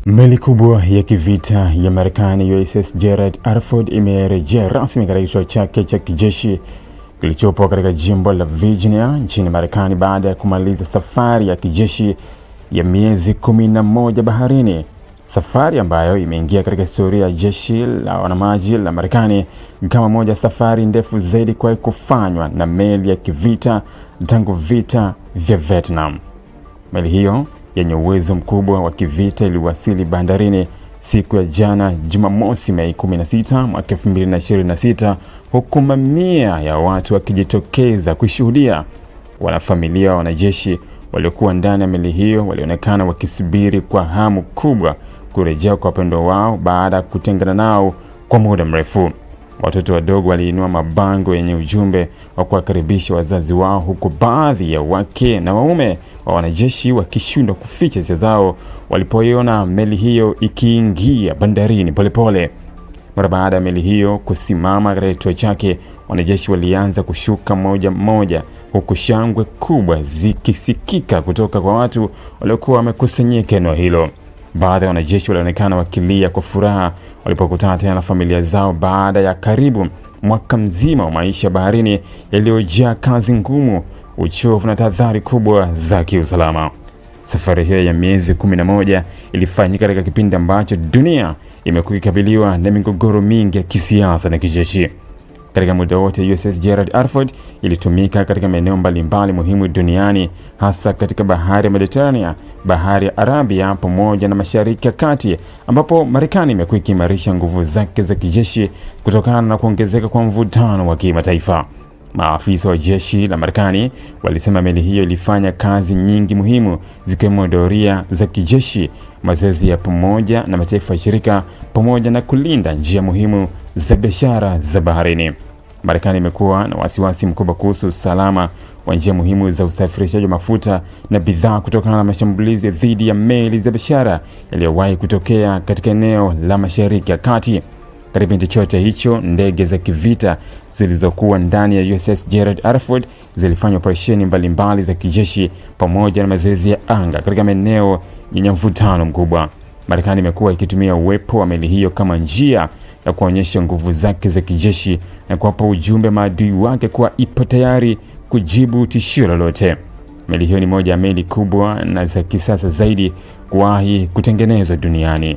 Meli kubwa ya kivita ya Marekani USS Gerald R. Ford imerejea rasmi katika kituo chake cha kijeshi kilichopo katika jimbo la Virginia nchini Marekani baada ya kumaliza safari ya kijeshi ya miezi 11 baharini. Safari ambayo imeingia katika historia ya jeshi la wanamaji la Marekani kama moja safari ndefu zaidi kwa kufanywa na meli ya kivita tangu vita vya Vietnam. Meli hiyo yenye uwezo mkubwa wa kivita iliwasili bandarini siku ya jana Jumamosi Mei 16 mwaka 2026, huku mamia ya watu wakijitokeza kushuhudia. Wanafamilia wa wanajeshi waliokuwa ndani ya meli hiyo walionekana wakisubiri kwa hamu kubwa kurejea kwa wapendwa wao baada ya kutengana nao kwa muda mrefu. Watoto wadogo waliinua mabango yenye ujumbe wa kuwakaribisha wazazi wao, huku baadhi ya wake na waume wa wanajeshi wakishindwa kuficha hisia zao walipoiona meli hiyo ikiingia bandarini polepole. Mara baada ya meli hiyo kusimama katika kituo chake, wanajeshi walianza kushuka moja moja, huku shangwe kubwa zikisikika kutoka kwa watu waliokuwa wamekusanyika eneo hilo. Baadhi ya wanajeshi walionekana wakilia kwa furaha walipokutana tena na familia zao baada ya karibu mwaka mzima wa maisha baharini yaliyojaa kazi ngumu, uchovu na tahadhari kubwa za kiusalama. Safari hiyo ya miezi 11 ilifanyika katika kipindi ambacho dunia imekuwa ikikabiliwa na migogoro mingi ya kisiasa na kijeshi. Katika muda wote USS Gerald R. Ford ilitumika katika maeneo mbalimbali muhimu duniani, hasa katika bahari ya Mediterania, bahari ya Arabia pamoja na Mashariki ya Kati, ambapo Marekani imekuwa ikiimarisha nguvu zake za kijeshi kutokana na kuongezeka kwa mvutano wa kimataifa. Maafisa wa jeshi la Marekani walisema meli hiyo ilifanya kazi nyingi muhimu, zikiwemo doria za kijeshi, mazoezi ya pamoja na mataifa ya shirika, pamoja na kulinda njia muhimu za biashara za baharini. Marekani imekuwa na wasiwasi mkubwa kuhusu usalama wa njia muhimu za usafirishaji wa mafuta na bidhaa kutokana na mashambulizi dhidi ya meli za biashara yaliyowahi kutokea katika eneo la Mashariki ya Kati. Katika kipindi chote hicho, ndege za kivita zilizokuwa ndani ya USS Gerald R. Ford zilifanya operesheni mbalimbali za kijeshi pamoja na mazoezi ya anga katika maeneo yenye mvutano mkubwa. Marekani imekuwa ikitumia uwepo wa meli hiyo kama njia ya kuonyesha nguvu zake za kijeshi na kuwapa ujumbe maadui wake kuwa ipo tayari kujibu tishio lolote. Meli hiyo ni moja ya meli kubwa na za kisasa zaidi kuwahi kutengenezwa duniani.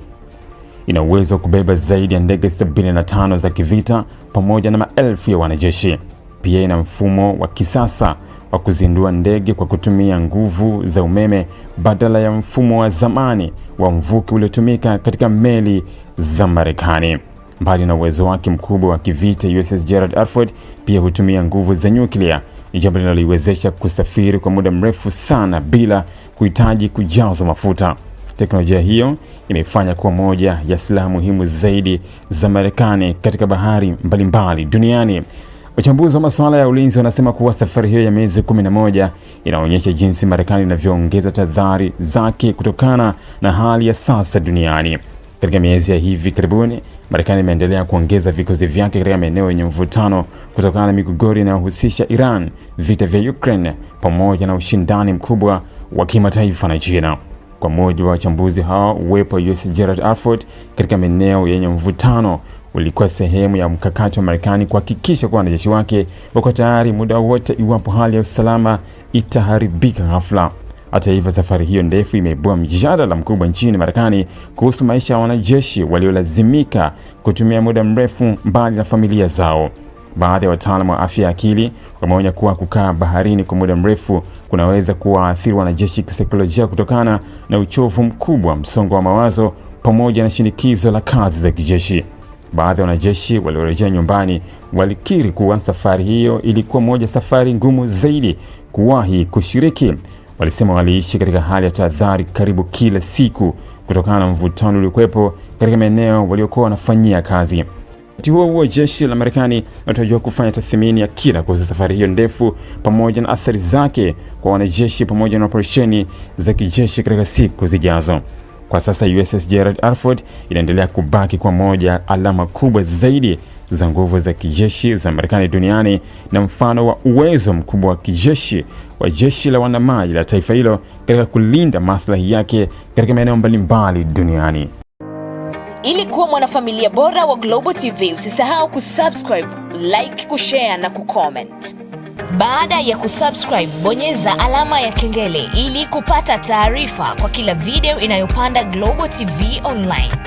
Ina uwezo wa kubeba zaidi ya ndege 75 za kivita pamoja na maelfu ya wanajeshi. Pia ina mfumo wa kisasa wa kuzindua ndege kwa kutumia nguvu za umeme badala ya mfumo wa zamani wa mvuke uliotumika katika meli za Marekani. Mbali na uwezo wake mkubwa wa kivita, USS Gerald R. Ford pia hutumia nguvu za nyuklia, jambo linaloiwezesha kusafiri kwa muda mrefu sana bila kuhitaji kujazwa mafuta. Teknolojia hiyo imefanya kuwa moja ya silaha muhimu zaidi za Marekani katika bahari mbalimbali duniani. Wachambuzi wa masuala ya ulinzi wanasema kuwa safari hiyo ya miezi 11 inaonyesha jinsi Marekani inavyoongeza tahadhari zake kutokana na hali ya sasa duniani. Katika miezi ya hivi karibuni, Marekani imeendelea kuongeza vikosi vyake katika maeneo yenye mvutano kutokana na migogoro inayohusisha Iran, vita vya Ukraine, pamoja na ushindani mkubwa wa kimataifa na China. Kwa mujibu wa wachambuzi hao, uwepo wa USS Gerald R. Ford katika maeneo yenye mvutano ulikuwa sehemu ya mkakati wa Marekani kuhakikisha kuwa wanajeshi wake wako tayari muda wote iwapo hali ya usalama itaharibika ghafla. Hata hivyo, safari hiyo ndefu imeibua mjadala mkubwa nchini Marekani kuhusu maisha ya wanajeshi waliolazimika kutumia muda mrefu mbali na familia zao. Baadhi ya wataalamu wa afya ya akili wameonya kuwa kukaa baharini kwa muda mrefu kunaweza kuwaathiri wanajeshi kisaikolojia kutokana na uchovu mkubwa, msongo wa mawazo pamoja na shinikizo la kazi za kijeshi. Baadhi ya wanajeshi waliorejea nyumbani walikiri kuwa safari hiyo ilikuwa moja safari ngumu zaidi kuwahi kushiriki. Walisema waliishi katika hali ya tahadhari karibu kila siku kutokana na mvutano uliokuwepo katika maeneo waliokuwa wanafanyia kazi. Wakati huo jeshi la Marekani linatarajiwa kufanya tathmini ya kina kuhusu safari hiyo ndefu pamoja na athari zake kwa wanajeshi pamoja na operesheni za kijeshi katika siku zijazo. Kwa sasa USS Gerald R. Ford inaendelea kubaki kwa moja alama kubwa zaidi za nguvu za kijeshi za Marekani duniani na mfano wa uwezo mkubwa wa kijeshi wa jeshi la wanamaji la taifa hilo katika kulinda maslahi yake katika maeneo mbalimbali duniani. Ili kuwa mwanafamilia bora wa Global TV, usisahau kusubscribe, like, kushare na kucomment. Baada ya kusubscribe, bonyeza alama ya kengele ili kupata taarifa kwa kila video inayopanda Global TV Online.